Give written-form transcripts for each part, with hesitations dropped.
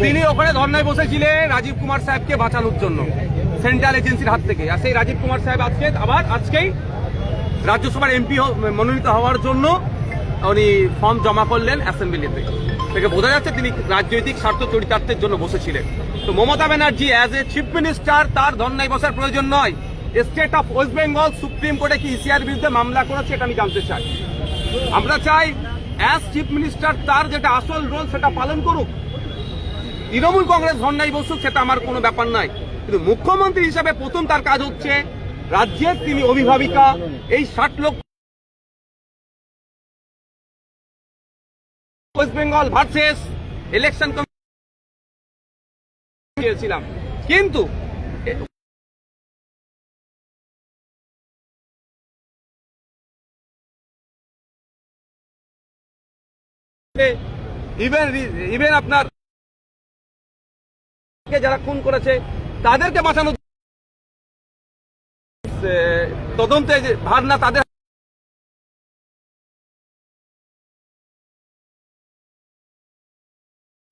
তিনি ওখানে ধর্নায় বসেছিলেন রাজীব কুমার সাহেবকে বাঁচানোর জন্য সেন্ট্রাল এজেন্সির হাত থেকে। আর সেই রাজীব কুমার সাহেব আজকেই রাজ্যসভার এমপি মনোনীত হওয়ার জন্য উনি ফর্ম জমা করলেন অ্যাসেম্বলিতে। থেকে বোঝা যাচ্ছে তিনি রাজনৈতিক স্বার্থ চরিতার্থের জন্য বসেছিলেন। তো Mamata Banerjee as a chief minister তার ধর্নায় বসার প্রয়োজন নয়। State of West Bengal supreme কোর্টে কি ইসিআর বিরুদ্ধে মামলা করেছে এটা আমি জানতে চাই। আমরা চাই অ্যাজ চিফ মিনিস্টার তার যেটা আসল রোল সেটা পালন করুক। তৃণমূল কংগ্রেস ধর্নায় বসুক, সেটা আমার কোনো ব্যাপার নাই। কিন্তু মুখ্যমন্ত্রী হিসাবে প্রথম তার কাজ হচ্ছে রাজ্যের তিনি অভিভাবিকা। এই 60 লক্ষ West Bengal versus election commission, কিন্তু ইভেন আপনার যারা খুন করেছে তাদেরকে বাঁচানোর তদন্তে ভার না তাদের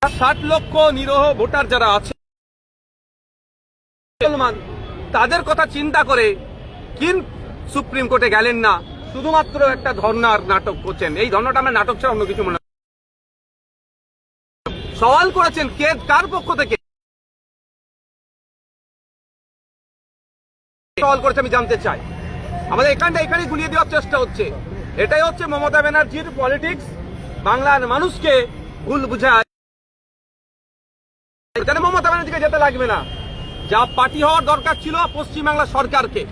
60 লক্ষ নিরীহ ভোটার যারা আছে তাদের কথা চিন্তা করে কিন্তু সুপ্রিম কোর্টে গেলেন না, শুধুমাত্র একটা ধর্নার নাটক করছেন। এই ধর্নাটা আমরা নাটক ছাড়া অন্য কিছু মনে সওয়াল করেছেন কে কার পক্ষ থেকে সওয়াল করেছে আমি জানতে চাই। আমাদের এখানেই গুলিয়ে দেওয়ার চেষ্টা হচ্ছে। এটাই হচ্ছে মমতা ব্যানার্জির পলিটিক্স। বাংলার মানুষকে ভুল বুঝায়। এখানে মমতা ব্যানার্জিকে যেতে লাগবে না। যা পার্টি হওয়ার দরকার ছিল পশ্চিমবাংলা সরকারকে,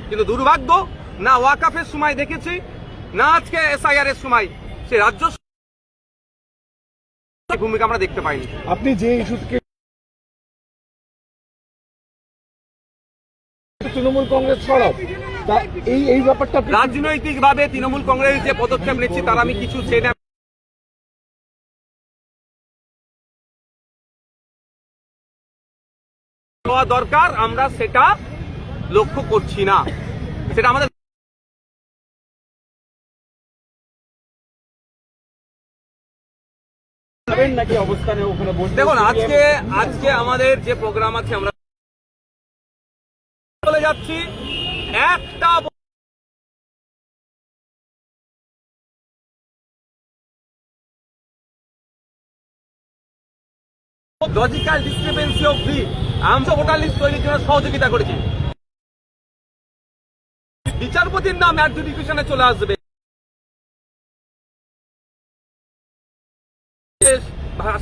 কিন্তু দুর্ভাগ্য না ওয়াকাফের সময় দেখেছি না আজকে এসআইআর এর সময় সে রাজ্য ভূমিকা আমরা দেখতে পাইনি। আপনি যে ইস্যুকে তৃণমূল কংগ্রেস সরব এই ব্যাপারটা রাজনৈতিক ভাবে তৃণমূল কংগ্রেস যে পদক্ষেপ নিচ্ছে তার আমি কিছু সেটা হওয়া দরকার, আমরা সেটা লক্ষ্য করছি না। সেটা আমাদের নাকি অবস্থানে ওখানে দেখুন আজকে আমাদের যে প্রোগ্রাম আছে আমরা চলে যাচ্ছি একটা লজিক্যাল ডিসক্রিপেন্সি অফ ভি আমরা ভোটার লিস্ট তৈরির জন্য সহযোগিতা করেছি। বিচারপতির নাম অ্যাডজুডিকেশনে চলে আসবে।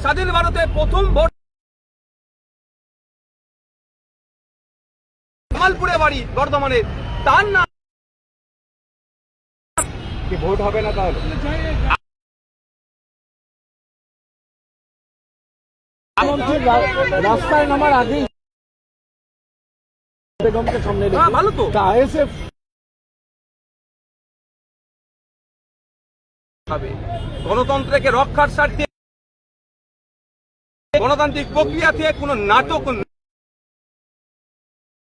স্বাধীন ভারতে প্রথম ভোট জামালপুরে বাড়ি বর্ধমানে, তার নাম ভোট হবে না তাহলে রাস্তায় নামার আগেই বেগমকে সামনে ভালো তো আইএসএফ গণতন্ত্রকে রক্ষার স্বার্থে গণতান্ত্রিক প্রক্রিয়া থেকে কোন নাটক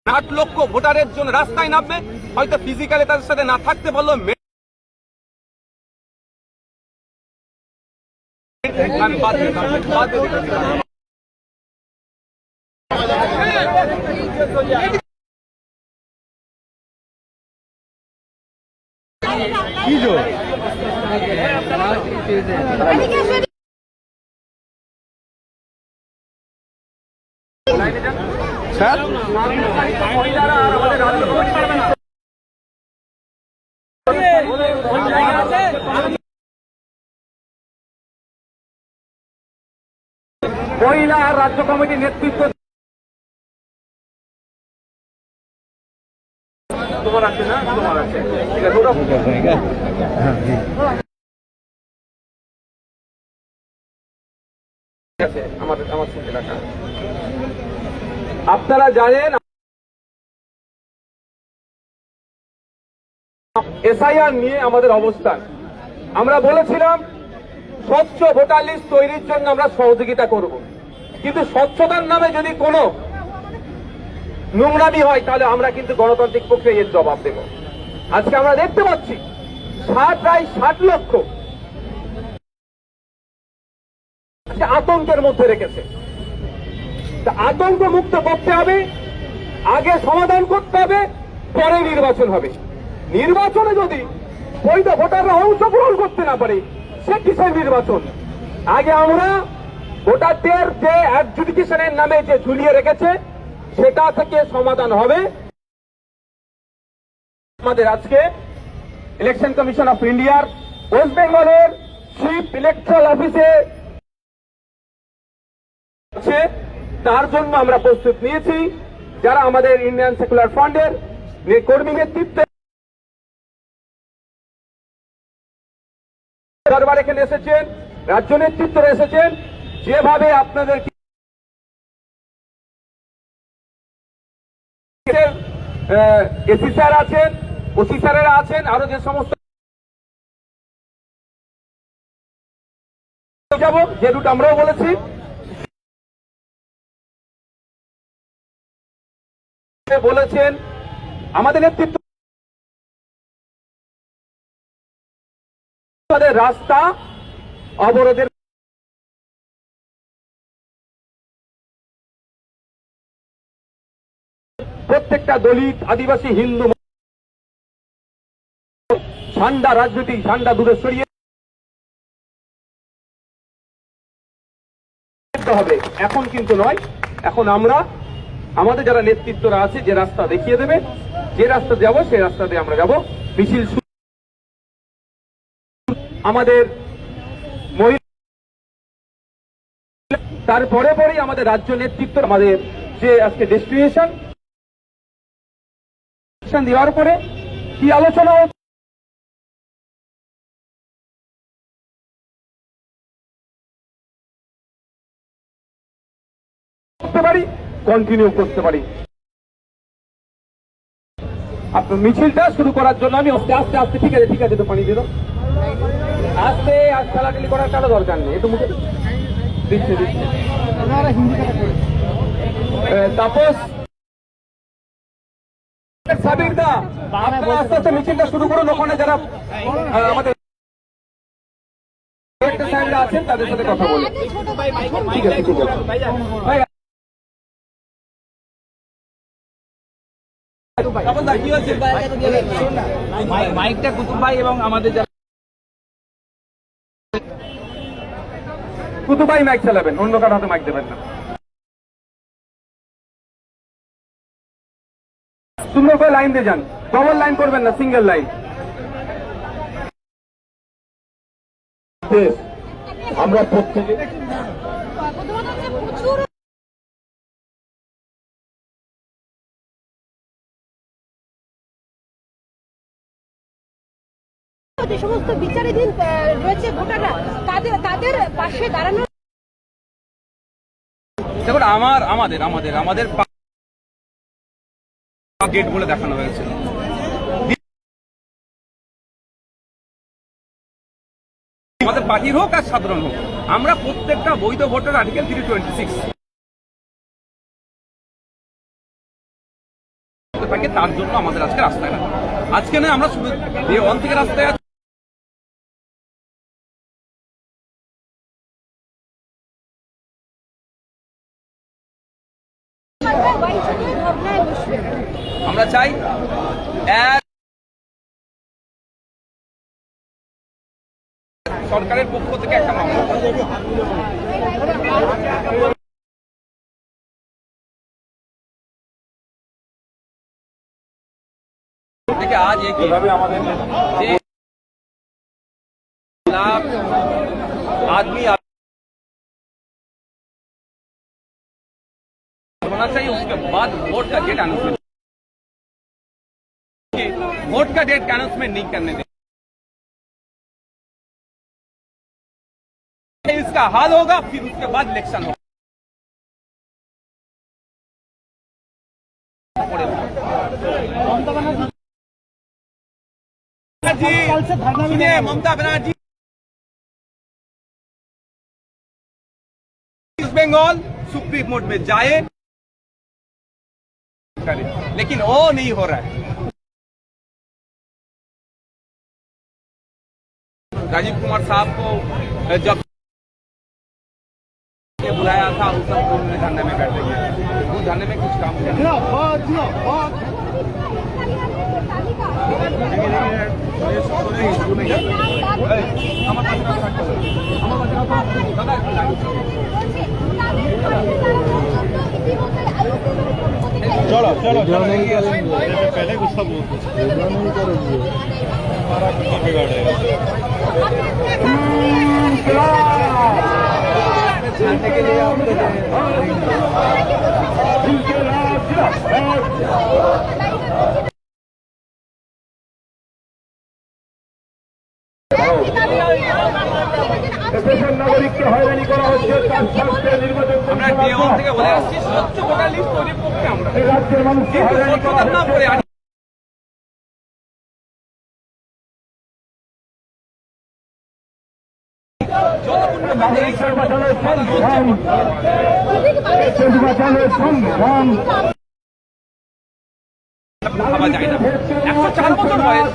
8 লক্ষ ভোটারের জন্য রাস্তায় নামবে, হয়তো ফিজিক্যালি তাদের সাথে না থাকতে পারলো স্যার মহিলা আর রাজ্য কমিটির নেতৃত্ব তোমার আছে না? তোমার আছে, ঠিক আছে। আপনারা জানেন এসআইআর নিয়ে আমাদের অবস্থান। আমরা বলেছিলাম স্বচ্ছ ভোটার লিস্ট তৈরির জন্য আমরা সহযোগিতা করব, কিন্তু স্বচ্ছতার নামে যদি কোনো নোংরামি হয় তাহলে আমরা কিন্তু গণতান্ত্রিক প্রক্রিয়ায় এর জবাব দেব। আজকে আমরা দেখতে পাচ্ছি প্রায় 60 লক্ষ আতঙ্কের মধ্যে রেখেছে। তা আতঙ্ক মুক্ত করতে হবে, আগে সমাধান করতে হবে, পরে নির্বাচন হবে। নির্বাচনে যদি বৈধ ভোটাররা অংশগ্রহণ করতে না পারে, সে কিসের নির্বাচন? আগে আমরা ভোটারদের যে অ্যাডজুডিকেশনের নামে যে ঝুলিয়ে রেখেছে সেটা থেকে সমাধান হবে। আমাদের আজকে ইলেকশন কমিশন অফ ইন্ডিয়ার ওয়েস্ট বেঙ্গলের চিফ ইলেকট্রাল অফিসে আছে, তার জন্য আমরা প্রস্তুত নিয়েছি। যারা আমাদের ইন্ডিয়ান সেকুলার ফ্রন্টের কর্মী নেতৃত্বে দরবার এখানে এসেছেন, রাজ্য নেতৃত্বরা এসেছেন, যেভাবে আপনাদের এসি স্যার আছেন, ওসি স্যারেরা আছেন, আরো যে সমস্ত যাব যে রুট আমরাও বলেছি, বলেছেন আমাদের নেতৃত্ব রাস্তা অবরোধের প্রত্যেকটা দলিত, আদিবাসী, হিন্দু ঝান্ডা, রাজনৈতিক ঝান্ডা দূরে সরিয়ে হবে। এখন কিন্তু নয়, এখন আমরা আমাদের যারা নেতৃত্বরা আছে যে রাস্তা দেখিয়ে দেবে, যে রাস্তা যাব সেই রাস্তা দিয়ে আমরা যাব। মিছিল আমাদের তারপরে পরেই আমাদের রাজ্য নেতৃত্ব, আমাদের যে আজকে ডেস্টিনেশন দেওয়ার পরে কি আলোচনা করতে পারি, কন্টিনিউ করতে পারি। আপনার মিছিলটা শুরু করার জন্য আমি আস্তে আস্তে আস্তে ঠিক আছে, ঠিক আছে, তো পানি দিল আস্তে, আর ঠেলাঠেলি করার কারো দরকার নেই, একটু মুখে দিচ্ছে দিচ্ছে। তাপস সাবির দা, আপনারা আস্তে আস্তে মিছিলটা শুরু করুন। ওখানে যারা আমাদের সাহেবরা আছেন তাদের সাথে কথা বলুন। ঠিক আছে, ঠিক আছে ভাই। মাইকটা কুতুব ভাই এবং আমাদের যারা কুতুব ভাই মাইক চালাবেন, অন্য কারো হাতে মাইক দেবেন না। সুন্দর করে লাইন দিয়ে যান, ডবল লাইন করবেন না, সিঙ্গেল লাইন। আমরা প্রত্যেকে যে সমস্ত বিচারাধীন রয়েছে ভোটাররা, তাদের পাশে দাঁড়ানো। দেখুন, আমাদের গেট বলে দেখানো হয়েছে। আমাদের পার্টির হোক আর সাধারণ হোক, আমরা প্রত্যেকটা বৈধ ভোটার আর্টিকেল 326 থাকে, তার জন্য আমাদের আজকে রাস্তায় না। আজকে নয়, আমরা শুধু ডে 1 থেকে রাস্তায় আছি। আমরা চাই সরকারের পক্ষ থেকে একটা মামলা থেকে আজ এইভাবে আমাদের आदमी होना चाहिए, उसके बाद वोट का डेट अनाउंसमेंट, वोट का डेट का अनाउंसमेंट नहीं करने दें। इसका हाल होगा, फिर उसके बाद इलेक्शन होगा। सुनिए, Mamata Banerjee West Bengal Supreme Court में जाए, लेकिन वो नहीं हो रहा है। राजीव कुमार साहब को जब बुलाया था उस सब को उन्होंने धरने में बैठ गए। वो धरने में कुछ काम किया। চলো চলো पहले गुस्सा बहुत দেশের নাগরিককে হয়রানি করা হচ্ছে তার স্বার্থে নির্বাচন আমরা ডে ওয়ান থেকে বলে আসছি স্বচ্ছ ভোটার লিস্ট তৈরির পক্ষে আমরা, এই রাজ্যের মানুষকে কিন্তু হয়রানি করা স্বচ্ছতার নাম করে ভাবা যায় না। 104 বছর বয়স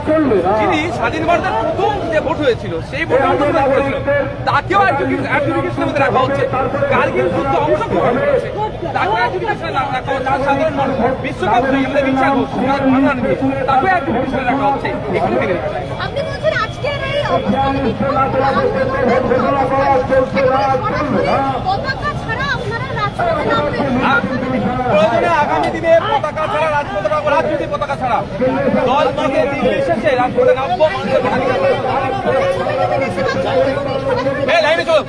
যিনি স্বাধীন ভারতের প্রথম যে ভোট হয়েছিল সেই ভোটে অংশগ্রহণ করেছিল তাকেও অ্যাডজুডিকেশনের মধ্যে রাখা হচ্ছে। কার্গিল যুদ্ধ অংশগ্রহণ করেছে তাকেও অ্যাডজুডিকেশনে রাখা হচ্ছে। তার সাধারণ মানুষ বিশ্বকাপ আমাদের বিচার তাকেও অ্যাডজুডিকেশনে রাখা হচ্ছে। এগুলো মেনে নিতে চাই। আপনি বলছেন আজকের এই পতাকা ছাড়া আপনারা রাজপথে নামবেন? প্রয়োজনে আগামী দিনে পতাকা ছাড়া রাজপথে নামবো, রাজনৈতিক পতাকা ছাড়া দল মতে নির্বিশেষে রাজপথে নামবো। লাইনে চলো।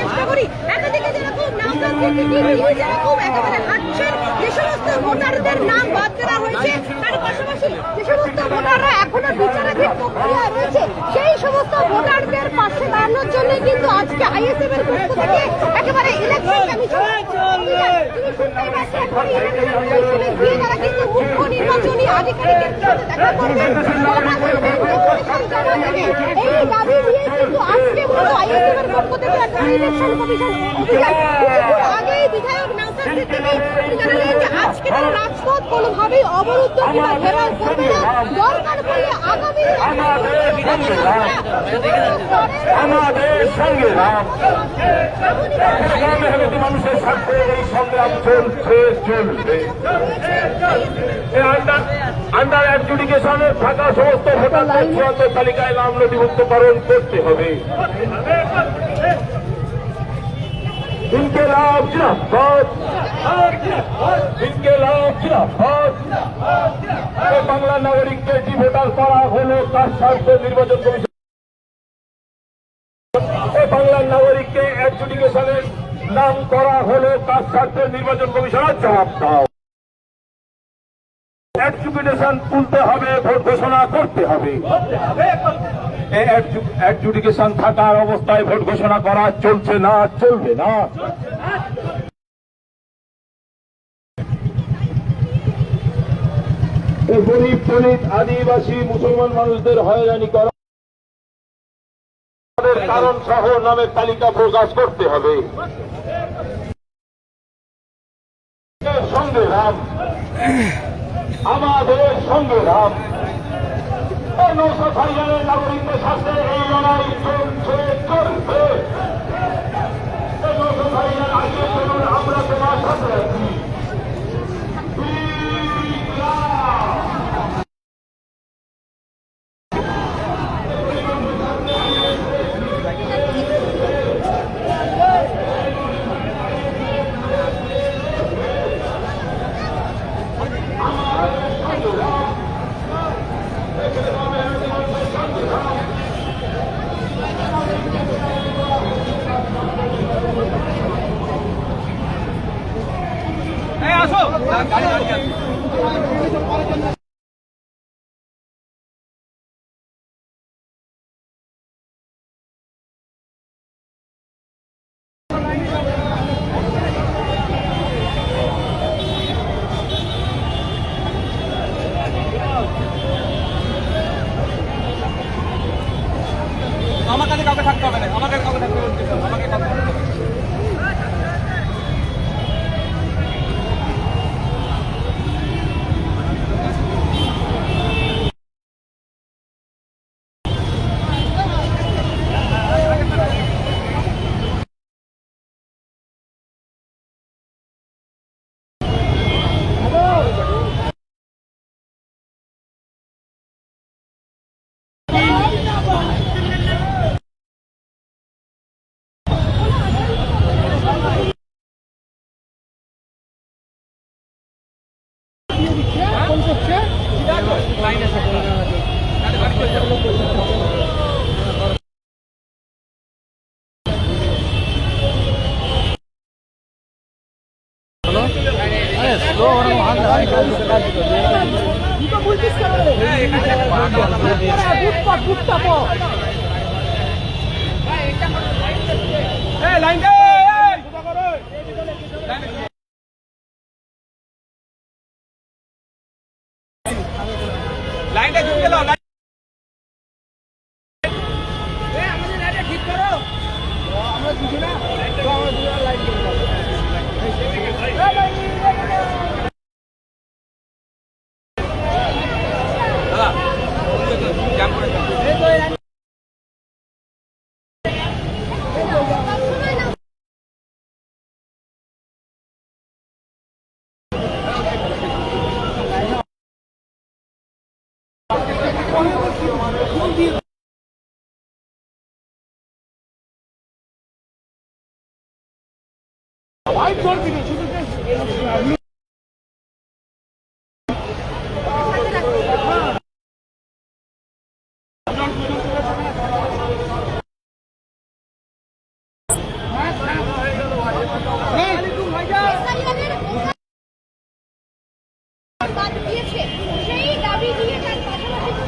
চেষ্টা করি একদিকে যেরকম একেবারে হাঁটছেন যে সমস্ত ভোটারদের নাম বাদ দেওয়া হয়েছে, তার পাশাপাশি যে সমস্ত ভোটাররা এখনো বিচারাধীন প্রক্রিয়া রয়েছে সেই সমস্ত ভোটারদের পাশে দাঁড়ানোর জন্য কিন্তু আজকে আইএসএফ এর পক্ষ থেকে একেবারে ইলেকশন কমিশন গিয়ে তারা কিন্তু মুখ্য নির্বাচনী আধিকারিকের সাথে দেখা করবেন। এই দাবি নিয়ে কিন্তু আজকে মূলত আইএসএফ এর পক্ষ থেকে একটা ইলেকশন কমিশন অভিযান। কিছুক্ষণ আগেই বিধায়ক নাওসাদ সিদ্দিকী জানালেন যে আজকে তারা রাজপথ কোনোভাবেই অবরুদ্ধ কিংবা ঘেরাও করবে না, দরকার পড়লে আগামী আমাদের সঙ্গে মেহনতি মানুষের স্বার্থে এই সংগ্রাম চলছে চলবে। আন্ডার অ্যাডজুডিকেশনে থাকা সমস্ত ভোটারদের চূড়ান্ত তালিকায় নাম নথিভুক্তকরণ করতে হবে। ইনকিলাব জিন্দাবাদ, ইনকিলাব জিন্দাবাদ। বাংলা নাগরিককে যে ভোটার করা হলো তার স্বার্থে নির্বাচন কমিশন বাংলার নাগরিককে অ্যাডজুডিকেশনের নাম করা হলো তার স্বার্থে নির্বাচন কমিশনের জবাব দাও। অ্যাডজুডিকেশন তুলতে হবে, ভোট ঘোষণা করতে হবে। অ্যাডজুডিকেশন থাকার অবস্থায় ভোট ঘোষণা করা চলছে না, চলবে না। গরিব দলিত আদিবাসী মুসলমান মানুষদের হয়রানি করা কারণ সহ নামের তালিকা প্রকাশ করতে হবে। সংগ্রাম আমাদের সংগ্রাম। নৌসাদ ভাইজানের নাগরিকদের সাথে এই লড়াই চলছে চলবে। নৌসাদ ভাইজান আজকে চলুন আমরা তোমার সাথে আছি। আসো গাড়ি দাঁড়িয়ে আছে। আমার কাছে কাউকে থাকতে হবে না, আমাকে কাউকে থাকতে হবে, আমাকে কাউকে থাকতে হবে। দুটো বলছিস কেন রে? বুটটা পো। লাইন দে লাইনটা ঢুকে দাও আমাদের লাইনটা ঠিক করো। আমরা দুটো না, তো আমরা দুটো লাইন করবো। দাদা জ্যাম করে দাও। সেই দাবি দিয়ে তার পাশাপাশি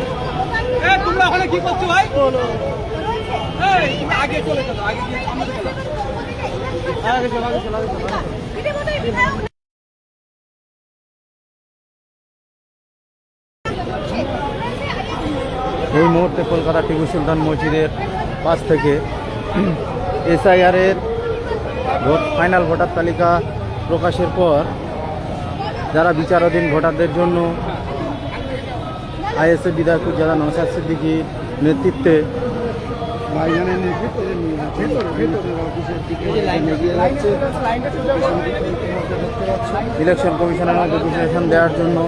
তোমরা ওখানে কি করছো ভাই? রয়েছে। তুমি আগে চলে যাও, আগে গিয়ে সামনে চলে যাও। এটা বোধহয় বিধায়ক না। এই মুহূর্তে কলকাতা টিপু সুলতান মসজিদের পাশ থেকে এসআইআরের ফাইনাল ভোটার তালিকা প্রকাশের পর যারা বিচারাধীন ভোটারদের জন্য আইএসএ বিধায়ক যারা নওশাদ সিদ্দিকীর নেতৃত্বে ইলেকশন কমিশনের নোটিফিকেশন দেওয়ার জন্য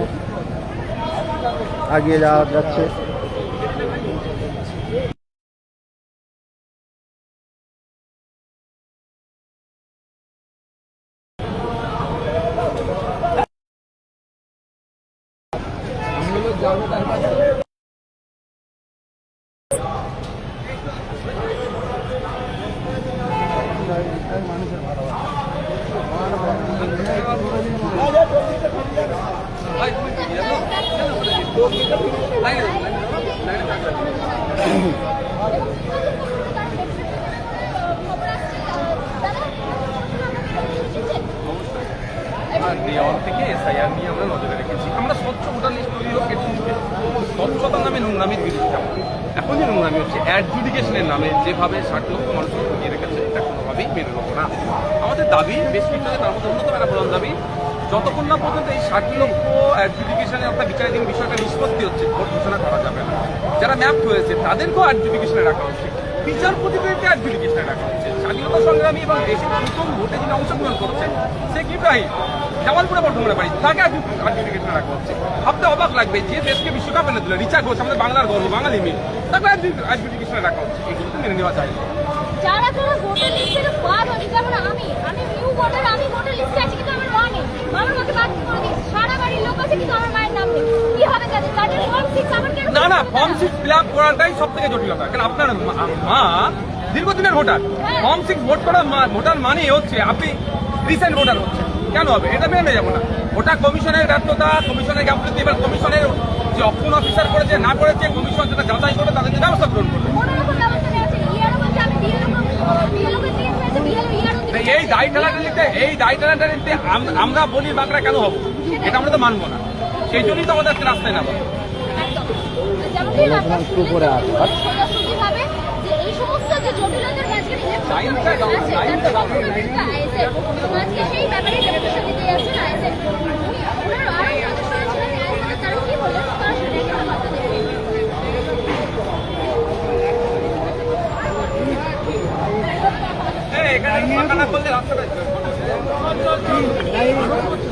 এগিয়ে যাওয়া যাচ্ছে। ভাই তুমি কি জানো? লাইনে দেওয়াল থেকে এসআইআর নিয়ে আমরা নজরে রেখেছি। আমরা স্বচ্ছ ভোটার লিস্ট তৈরি হোক, স্বচ্ছতার নামে নোংরামির বিরুদ্ধে। এখন যে নোংরামি হচ্ছে অ্যাডজুডিকেশনের নামে যেভাবে 60 লক্ষ মানুষকে ঠকিয়ে রেখেছে, এটা কোনোভাবেই মেনে নেবো না। আমাদের দাবি বেশ কিছু তার মধ্যে অন্যতম একটা প্রধান দাবি, যতক্ষণ না পর্যন্ত এই 60 লক্ষ অ্যাডজুডিকেশনে অর্থাৎ বিচারাধীন বিষয়টা নিষ্পত্তি হচ্ছে, ভোট ঘোষণা করা যাবে না। যারা ম্যাপ হয়েছে তাদেরকেও অ্যাডজুডিকেশনে রাখা হচ্ছে, বিচারপতিদেরকে অ্যাডজুডিকেশনে রাখা হচ্ছে। স্বাধীনতা সংগ্রামী এবং দেশের প্রথম ভোটে যিনি অংশগ্রহণ করছেন সে কি প্রায় জামালপুরে বর্ধমানে বাড়ি, তাকে অ্যাডজুডিকেশনে রাখা হচ্ছে। ভাবতে অবাক লাগবে, যে দেশকে বিশ্বকাপ এনে দিল রিচা ঘোষ, আমাদের বাংলার গর্ব, বাঙালি মেয়ে, তাকে অ্যাডজুডিকেশনে রাখা হচ্ছে। এগুলো তো মেনে নেওয়া যায় না। যারা যারা ভোটার লিস্ট থেকে বাদ হয়েছে, যেমন আমি নিউ ভোটার, আমি ভোটার লিস্টে আছি কিন্তু আমার মা নেই, আমার মাকে বাদ করে দিয়েছে। সারা বাড়ির লোক আছে কিন্তু আমার মায়ের নাম নেই। কি হবে তাদের? তাদের ফর্ম 6 আমার কেন? না ফর্ম 6 ফিল আপ করাটাই সব থেকে জটিলতা। কারণ আপনার মা দীর্ঘদিনের ভোটার, ফর্ম 6 ভোট করা ভোটার মানে হচ্ছে আপনি রিসেন্ট ভোটার হচ্ছে। কেন হবে? এটা মেনে যাবো না। ওটা কমিশনের ব্যর্থতা, কমিশনের গাফলতি, এবার কমিশনের যে অক্ষুণ্ণ অফিসার করেছে না করেছে, কমিশন যেটা যাচাই করে তাদের ব্যবস্থা গ্রহণ করবে। কোনোরকম ব্যবস্থা নেওয়া হচ্ছে। ইয়ারও বলছে আমি বিএলওকে দিয়ে হয়েছে, বিএলও ইয়ারও দিতে এই দায় ঠালাটা নিতে আমরা বলি বাঁকড়া কেন হবো? এটা আমরা তো মানবো না। সেই জন্যই তো আমাদের রাস্তায় নামা। এই সমস্ত যে জটিলতার মাঝখানে লাইনটা দাও, লাইনটা দাও। সেই ব্যাপারে ডেপুটেশন দিতে যাচ্ছেন আইএসএফ। ওনার আরো সদস্যরা ছিলেন আইএসএফ, তারা কি বললেন তারা সেটাই আমরা বার্তা দেবেন। এখানে ফাঁকা না করলে রাস্তাটা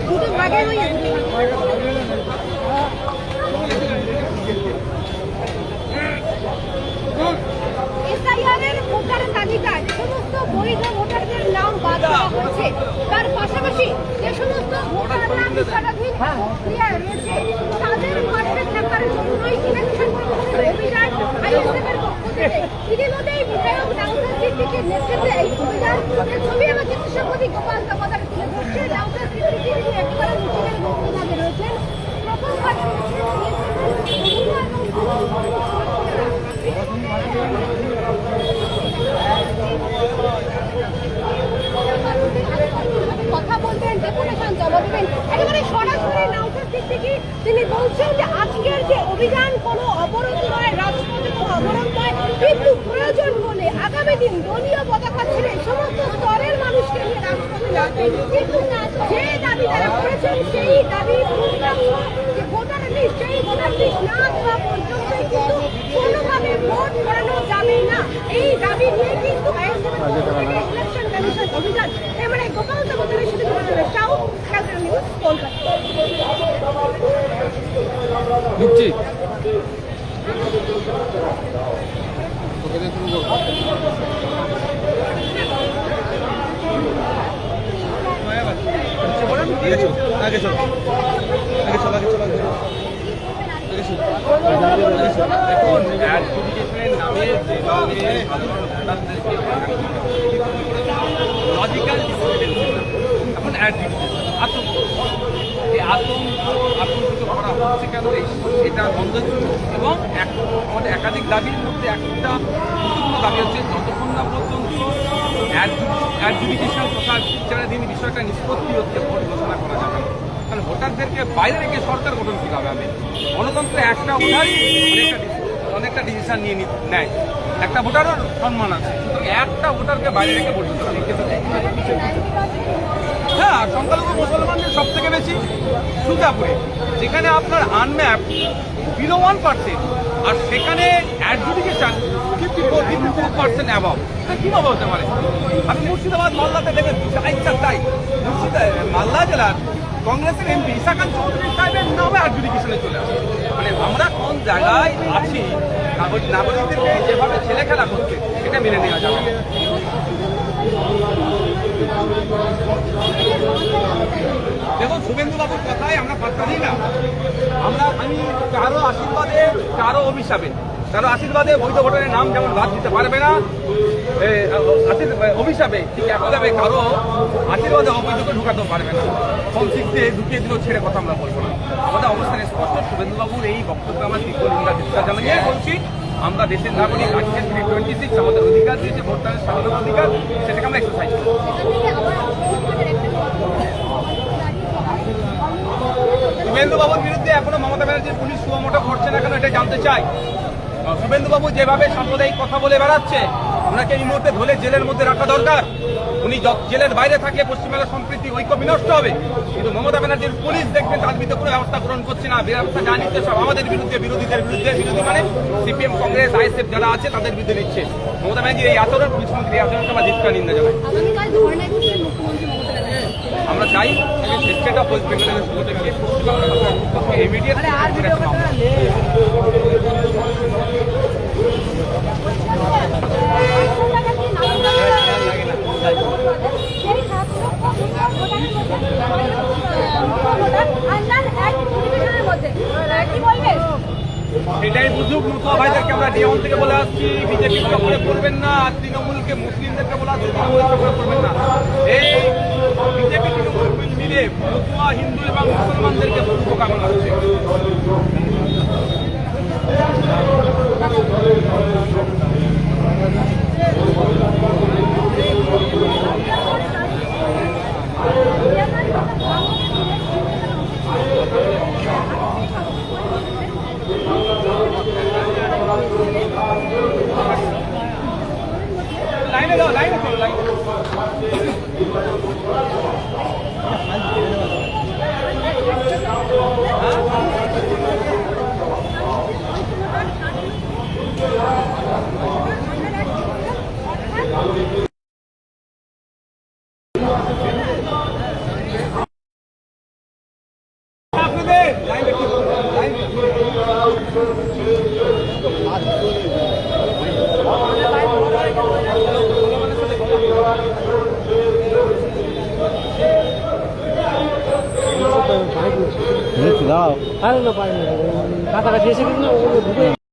দুটো ভাগে হয়ে এসআইআরের ভোটারের তালিকায় সমস্ত বৈধ ভোটারদের নাম বাদ দেওয়া হয়েছে, তার পাশাপাশি যে সমস্ত ভোটার নাম বিচারাধীন প্রক্রিয়ায় রয়েছে তাদের পাশে থাকার জন্যই ইলেকশন কমিশনের অভিযান আইএসএফের পক্ষ ইতিমধ্যেই বিধায়ক নাউসার সিদ্দিকীর নেতৃত্বে এই অভিযান ছবি এবং চিত্রশক্তি গোপাল দামোদর তুলে ধরছে। নাউসার সিদ্দিকী তিনি একেবারে মিছিলের মধ্যভাগে রয়েছেন। প্রথমবার কথা বলবেন, ডেপুটেশন জমা দেবেন, একেবারে সরাসরি নাউসার সিদ্দিকী তিনি বলছেন যে আজকের যে অভিযান কোনো অবরোধ নয়, রাজপথে কোনো অবরোধ নয়, কিন্তু প্রয়োজন বলে আগামী দিন দলীয় পতাকা ছেড়ে সমস্ত স্তরের মানুষকে নিয়ে রাজপথে নামবেন। কিন্তু যে দাবি তারা করেছেন সেই দাবি যে ভোটার লিস্ট, সেই ভোটার লিস্ট না দেওয়া পর্যন্ত কিন্তু কোনোভাবে ভোট করানো যাবে না। এই দাবি নিয়ে কিন্তু ইলেকশন কমিশন অভিযান এবারে গোপাল দামোদরের সাথে সাউ ক্যালকাটা নিউজ কলকাতা। ঢুকছি আগে চল দেখুন অ্যাডজুডিকেশনের নামে যেভাবে লজিক্যাল এখন অ্যাডজুডিকেশন আতঙ্ক, এই আতঙ্কিত করা হচ্ছে কেন এটা বন্ধ এবং আমাদের একাধিক দাবির মধ্যে একটা গুরুত্বপূর্ণ দাবি হচ্ছে যতক্ষণ না পর্যন্ত অ্যাডজুডিকেশন তথা বিচারাধীন বিষয়টা নিষ্পত্তি হচ্ছে ভোট ঘোষণা করা যাবে না। কারণ ভোটারদেরকে বাইরে রেখে সরকার গঠন কীভাবে হবে? গণতন্ত্রে একটা ভোটারই অনেকটা ডিসিশন নিয়ে নেয়, একটা ভোটারও সম্মান আছে, সুতরাং একটা ভোটারকে বাইরে রেখে ভোট দিতে হবে। হ্যাঁ, সংখ্যালঘু মুসলমানদের সব থেকে বেশি সুজাপুরে, যেখানে আপনার আনম্যাপ বিলো 1%, আর সেখানে অ্যাডজুডিকেশন 54% অ্যাভাব। কীভাবে হতে পারে? আমি মুর্শিদাবাদ মালদাতে দেখেন যা ইচ্ছা তাই। মালদা জেলার কংগ্রেসের এমপি ইসাকান চৌধুরী সাহেবের নামে অ্যাডজুডিকেশনে চলে আসে। মানে আমরা কোন জায়গায় আছি, নাগরিকদেরকে যেভাবে ছেলে খেলা করছে এটা মেনে নেওয়া যাবে না। দেখুন, শুভেন্দুবাবুর কথায় আমরা পাত্তা দিই না। আমি কারো আশীর্বাদে, কারো অভিশাপে, কারো আশীর্বাদে বৈধ ভোটারের নাম যেমন বাদ দিতে পারবে না, অভিশাপে ঠিক একভাবে কারো আশীর্বাদে অবৈধকে ঢুকাতেও পারবে না। ফর্ম 6 ঢুকিয়ে দিলেও ছেড়ে কথা আমরা বলবো না। আমাদের অবস্থান স্পষ্ট। শুভেন্দুবাবুর এই বক্তব্য আমরা তীব্র নিন্দা জানিয়ে বলছি, আমরা দেশের নাগরিক, আর্টিকেল 326 আমাদের অধিকার দিয়েছে, ভোটারের স্বাধীন অধিকার, সেটাকে আমরা এক্সারসাইজ করব। শুভেন্দুবাবুর বিরুদ্ধে এখনো মমতা ব্যানার্জির পুলিশ সুমোটো করছে না কেন এটা জানতে চাই। শুভেন্দুবাবু যেভাবে সাম্প্রদায়িক কথা বলে বেড়াচ্ছে, ওনাকে এই মুহূর্তে ধরে জেলের মধ্যে রাখা দরকার। উনি জেলের বাইরে থাকলে পশ্চিমবাংলার সম্প্রীতি ঐক্য বিনষ্ট হবে। কিন্তু মমতা ব্যানার্জির পুলিশ দেখবেন তার বিরুদ্ধে কোনো ব্যবস্থা গ্রহণ করছে না। ব্যবস্থা যা নিচ্ছে সব আমাদের বিরুদ্ধে, বিরোধীদের বিরুদ্ধে। বিরোধী মানে সিপিএম, কংগ্রেস, আইএসএফ যারা আছে তাদের বিরুদ্ধে নিচ্ছে। মমতা ব্যানার্জির এই আচরণ, পুলিশ মন্ত্রী এই আচরণকে আমরা ধিক্কার নিন্দা জানাই। আমরা চাই স্টেট অফ ওয়েস্ট বেঙ্গলের শুরু থেকে পশ্চিমবঙ্গের ইমিডিয়েট সেটাই বুঝুক মুসলিম ভাইদেরকে আমরা ডে ওয়ান থেকে বলে আসছি, বিজেপি চক্রে করবেন না, আর তৃণমূলকে মুসলিমদেরকে বলে আসছি তৃণমূলের চক্রে করবেন না। এই বিজেপি তৃণমূল মিলে মুসলিম, হিন্দু এবং মুসলমানদেরকে শুভকামনা হচ্ছে। লাইনে যাও, লাইনে চলো, লাইনে। আপনাদের লাইনে কি লাইনে দাও কাছাকাছি এসে কিন্তু